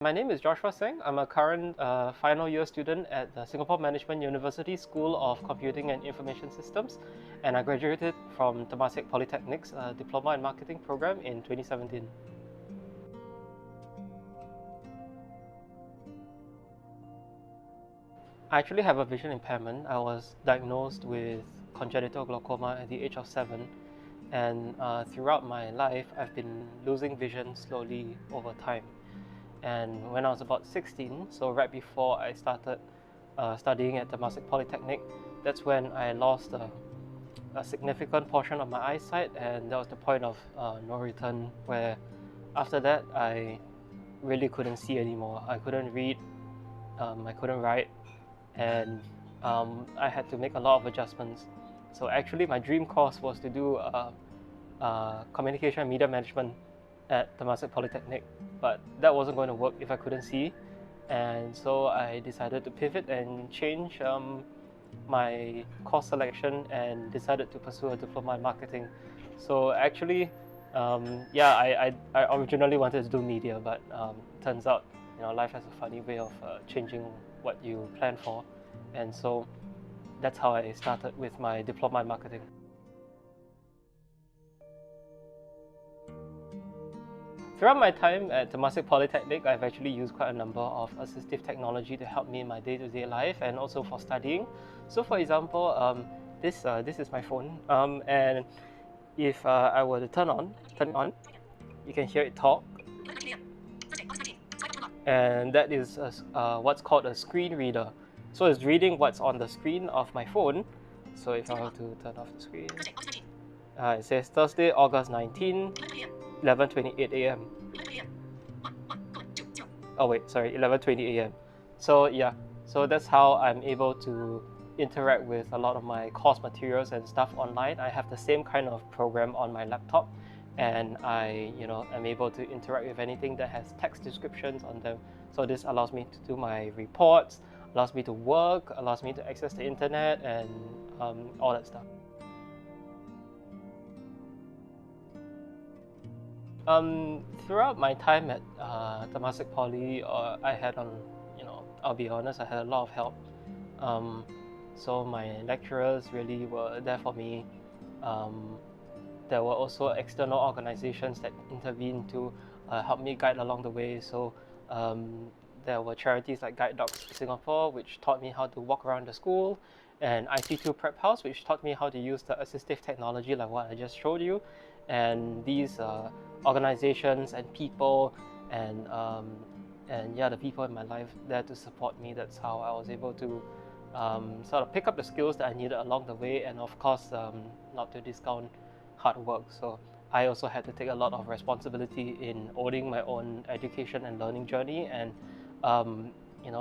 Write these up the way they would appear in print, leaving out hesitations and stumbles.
My name is Joshua Tseng. I'm a current final year student at the Singapore Management University School of Computing and Information Systems, and I graduated from Temasek Polytechnic's Diploma in Marketing program in 2017. I actually have a vision impairment. I was diagnosed with congenital glaucoma at the age of 7, and throughout my life, I've been losing vision slowly over time. And when I was about 16, so right before I started studying at Temasek Polytechnic, that's when I lost a significant portion of my eyesight, and that was the point of no return, where after that I really couldn't see anymore. I couldn't read, I couldn't write, and I had to make a lot of adjustments. So actually my dream course was to do communication and media management at Temasek Polytechnic, but that wasn't going to work if I couldn't see, and so I decided to pivot and change my course selection and decided to pursue a diploma in marketing. So actually, I originally wanted to do media, but turns out, life has a funny way of changing what you plan for, and so that's how I started with my diploma in marketing. Throughout my time at Temasek Polytechnic, I've actually used quite a number of assistive technology to help me in my day-to-day life and also for studying. So for example, this is my phone, and if I were to turn it on, you can hear it talk, and that is what's called a screen reader. So it's reading what's on the screen of my phone. So if I were to turn off the screen, it says Thursday, August 19, 11:28 a.m. Oh wait, sorry, 11:20 a.m. So yeah, so that's how I'm able to interact with a lot of my course materials and stuff online. I have the same kind of program on my laptop, and I, am able to interact with anything that has text descriptions on them. So this allows me to do my reports, allows me to work, allows me to access the internet, and all that stuff. Throughout my time at Temasek Poly, I had I'll be honest, I had a lot of help. So my lecturers really were there for me. There were also external organizations that intervened to help me guide along the way. So there were charities like Guide Dogs Singapore, which taught me how to walk around the school, and IT2 Prep House, which taught me how to use the assistive technology like what I just showed you. And these organizations and people and the people in my life there to support me. That's how I was able to sort of pick up the skills that I needed along the way, and of course not to discount hard work. So I also had to take a lot of responsibility in owning my own education and learning journey, and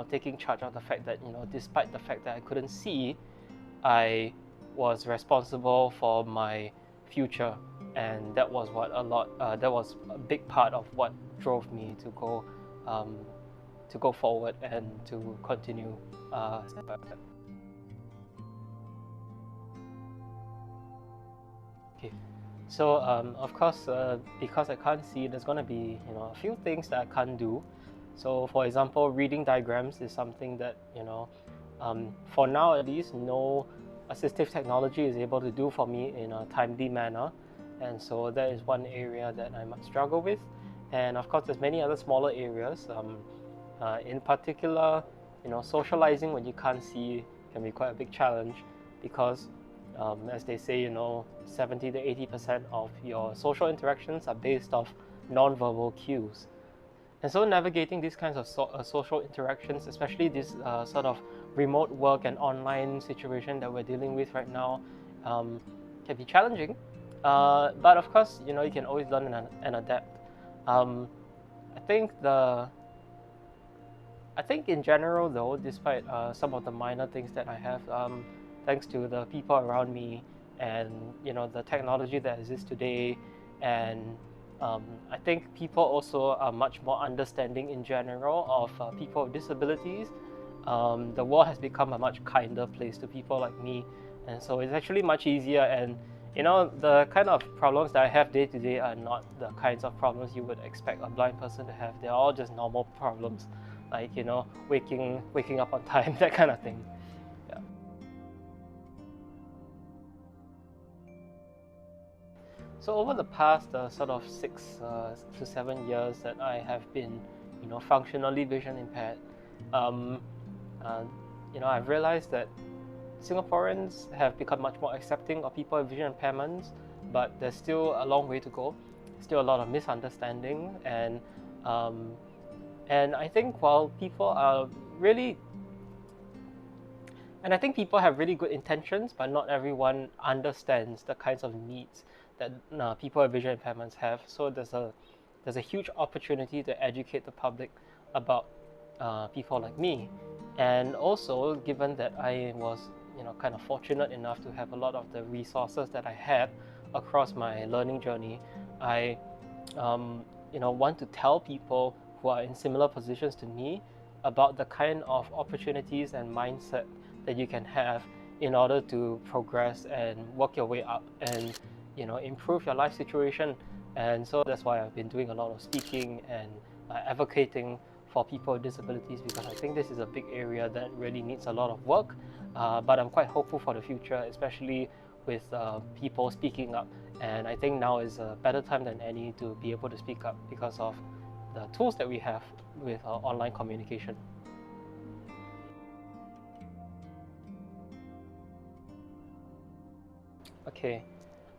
taking charge of the fact that despite the fact that I couldn't see, I was responsible for my future, and that was that was a big part of what drove me to go forward and to continue step by step. Okay, so of course, because I can't see, there's going to be a few things that I can't do. So for example, reading diagrams is something that for now at least, no assistive technology is able to do for me in a timely manner, and so that is one area that I might struggle with. And of course, there's many other smaller areas. In particular, socializing when you can't see can be quite a big challenge, because as they say, 70 to 80% of your social interactions are based off non-verbal cues. And so navigating these kinds of social interactions, especially this sort of remote work and online situation that we're dealing with right now, can be challenging. But of course, you can always learn and adapt. I think in general though, despite some of the minor things that I have, thanks to the people around me and the technology that exists today, and I think people also are much more understanding in general of people with disabilities. The world has become a much kinder place to people like me, and so it's actually much easier, and You know, the kind of problems that I have day to day are not the kinds of problems you would expect a blind person to have. They're all just normal problems, like, you know, waking up on time, that kind of thing. Yeah. So over the past sort of 6 to 7 years that I have been, you know, functionally vision impaired, um, uh, you know, I've realized that Singaporeans have become much more accepting of people with vision impairments, but there's still a long way to go. Still a lot of misunderstanding, um, and I think while people are really, and I think people have really good intentions, but not everyone understands the kinds of needs that people with vision impairments have. So there's a huge opportunity to educate the public about people like me, and also given that I was, you know, kind of fortunate enough to have a lot of the resources that I had across my learning journey, I you know, want to tell people who are in similar positions to me about the kind of opportunities and mindset that you can have in order to progress and work your way up and, you know, improve your life situation. And so that's why I've been doing a lot of speaking and advocating for people with disabilities, because I think this is a big area that really needs a lot of work, but I'm quite hopeful for the future, especially with people speaking up. And I think now is a better time than any to be able to speak up because of the tools that we have with online communication. Okay,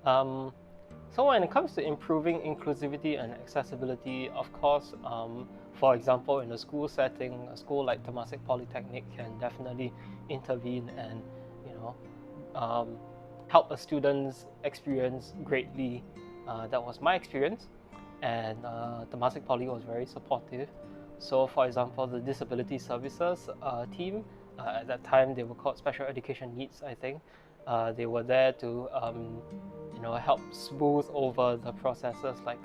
um, so when it comes to improving inclusivity and accessibility, of course, for example, in a school setting, a school like Temasek Polytechnic can definitely intervene and, you know, help a student's experience greatly. That was my experience, and Temasek Poly was very supportive. So, for example, the disability services team, at that time they were called special education needs, I think. They were there to, you know, help smooth over the processes like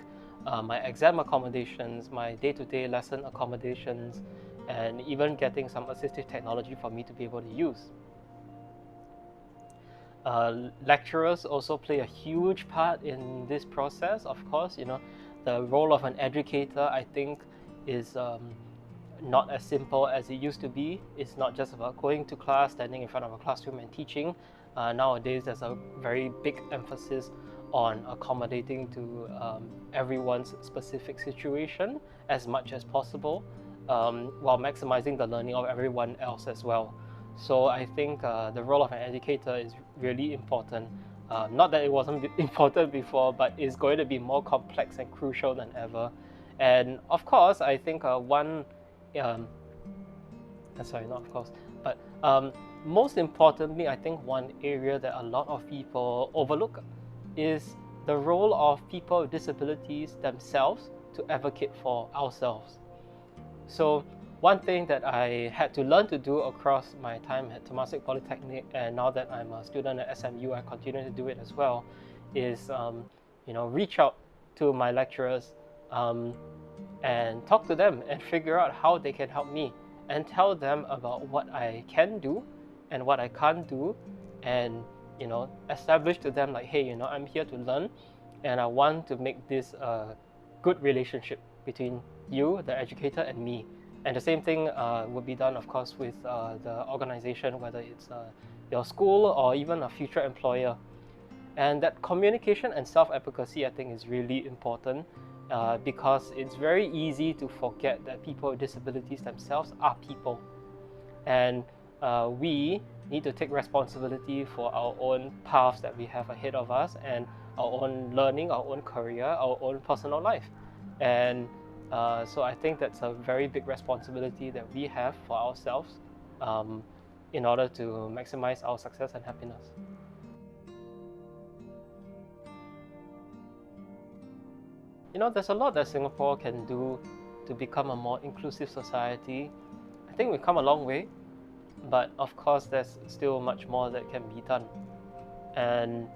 my exam accommodations, my day-to-day lesson accommodations, and even getting some assistive technology for me to be able to use. Lecturers also play a huge part in this process. Of course, you know, the role of an educator, I think, is not as simple as it used to be. It's not just about going to class, standing in front of a classroom and teaching. Nowadays, there's a very big emphasis on accommodating to everyone's specific situation as much as possible, while maximizing the learning of everyone else as well. So I think the role of an educator is really important. Not that it wasn't important before, but it's going to be more complex and crucial than ever. And of course, I think um, sorry, not of course, but most importantly, I think one area that a lot of people overlook is the role of people with disabilities themselves to advocate for ourselves. So one thing that I had to learn to do across my time at Temasek Polytechnic, and now that I'm a student at SMU, I continue to do it as well, is you know, reach out to my lecturers and talk to them and figure out how they can help me, and tell them about what I can do and what I can't do, and, you know, establish to them like, hey, you know, I'm here to learn, and I want to make this a good relationship between you, the educator, and me. And the same thing would be done, of course, with the organization, whether it's your school or even a future employer. And that communication and self-advocacy, I think, is really important, because it's very easy to forget that people with disabilities themselves are people. And we need to take responsibility for our own paths that we have ahead of us, and our own learning, our own career, our own personal life. And so I think that's a very big responsibility that we have for ourselves, in order to maximize our success and happiness. You know, there's a lot that Singapore can do to become a more inclusive society. I think we've come a long way, but of course there's still much more that can be done. And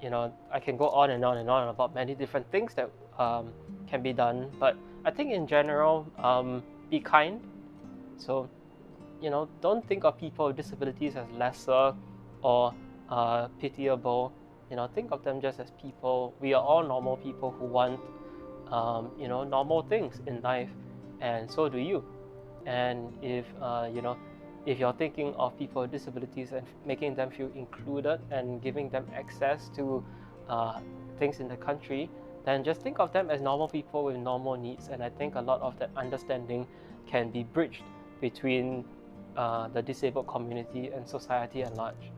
you know, I can go on and on and on about many different things that can be done, but I think in general, be kind. So, you know, don't think of people with disabilities as lesser, or pitiable. Think of them just as people. We are all normal people who want normal things in life, and so do you. And if you're thinking of people with disabilities and making them feel included and giving them access to things in the country, then just think of them as normal people with normal needs. And I think a lot of that understanding can be bridged between the disabled community and society at large.